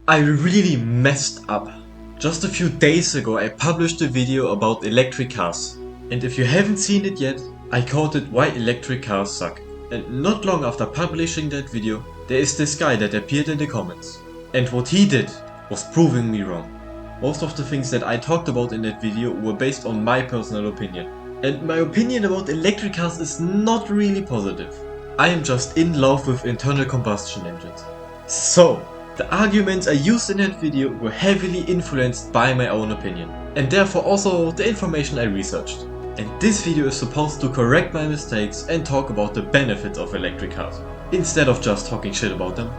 I really messed up. Just a few days ago I published a video about electric cars. And if you haven't seen it yet, I called it Why Electric Cars Suck. And not long after publishing that video, there is this guy that appeared in the comments. And what he did was proving me wrong. Most of the things that I talked about in that video were based on my personal opinion. And my opinion about electric cars is not really positive. I am just in love with internal combustion engines. So, the arguments I used in that video were heavily influenced by my own opinion, and therefore also the information I researched. And this video is supposed to correct my mistakes and talk about the benefits of electric cars, instead of just talking shit about them.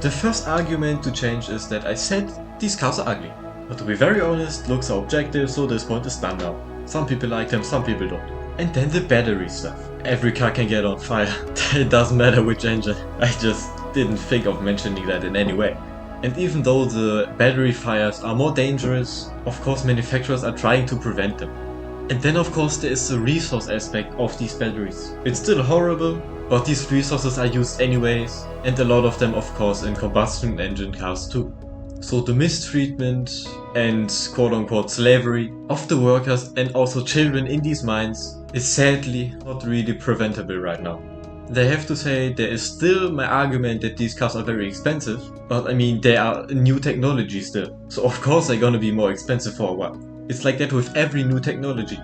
The first argument to change is that I said these cars are ugly. But to be very honest, looks are objective, so this point is done now. Some people like them, some people don't. And then the battery stuff. Every car can get on fire. It doesn't matter which engine. I just didn't think of mentioning that in any way. And even though the battery fires are more dangerous, of course manufacturers are trying to prevent them. And then of course there is the resource aspect of these batteries. It's still horrible, but these resources are used anyways, and a lot of them of course in combustion engine cars too. So the mistreatment and quote-unquote slavery of the workers and also children in these mines is sadly not really preventable right now. They have to say there is still my argument that these cars are very expensive, but I mean they are new technology still, so of course they're gonna be more expensive for a while. It's like that with every new technology.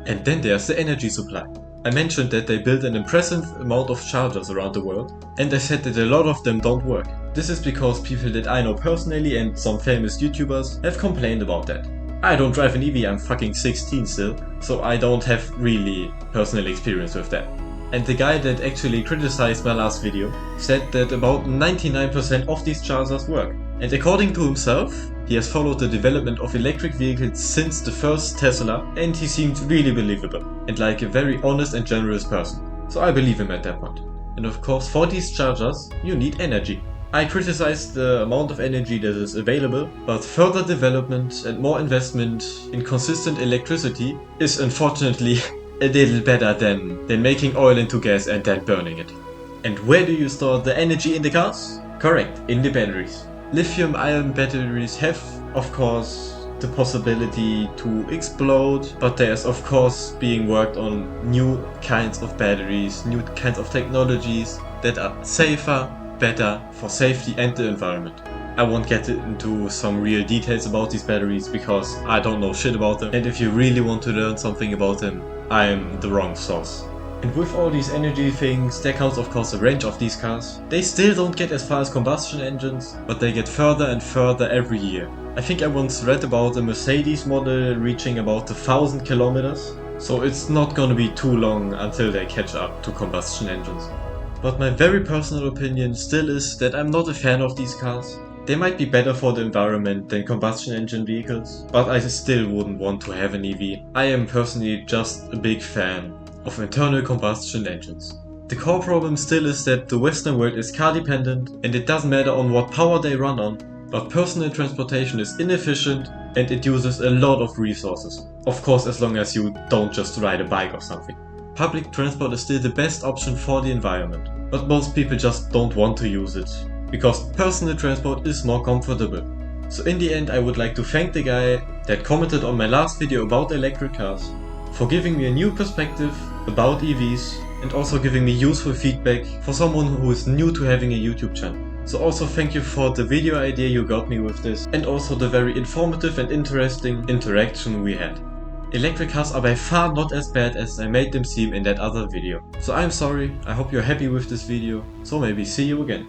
And then there's the energy supply. I mentioned that they built an impressive amount of chargers around the world, and I said that a lot of them don't work. This is because people that I know personally and some famous YouTubers have complained about that. I don't drive an EV, I'm fucking 16 still, so I don't have really personal experience with that. And the guy that actually criticized my last video said that about 99% of these chargers work. And according to himself, he has followed the development of electric vehicles since the first Tesla, and he seemed really believable and like a very honest and generous person. So I believe him at that point. And of course for these chargers you need energy. I criticized the amount of energy that is available, but further development and more investment in consistent electricity is unfortunately a little better than making oil into gas and then burning it. And where do you store the energy in the cars? Correct, in the batteries. Lithium-ion batteries have, of course, the possibility to explode, but there's of course being worked on new kinds of batteries, new kinds of technologies that are safer, better for safety and the environment. I won't get into some real details about these batteries because I don't know shit about them, and if you really want to learn something about them, I am the wrong source. And with all these energy things, there comes of course the range of these cars. They still don't get as far as combustion engines, but they get further and further every year. I think I once read about a Mercedes model reaching about 1,000 kilometers, so it's not gonna be too long until they catch up to combustion engines. But my very personal opinion still is that I'm not a fan of these cars. They might be better for the environment than combustion engine vehicles, but I still wouldn't want to have an EV. I am personally just a big fan of internal combustion engines. The core problem still is that the Western world is car dependent and it doesn't matter on what power they run on, but personal transportation is inefficient and it uses a lot of resources. Of course as long as you don't just ride a bike or something. Public transport is still the best option for the environment, but most people just don't want to use it, because personal transport is more comfortable. So in the end I would like to thank the guy that commented on my last video about electric cars for giving me a new perspective about EVs and also giving me useful feedback for someone who is new to having a YouTube channel. So also thank you for the video idea you got me with this and also the very informative and interesting interaction we had. Electric cars are by far not as bad as I made them seem in that other video. So I'm sorry, I hope you're happy with this video, so maybe see you again.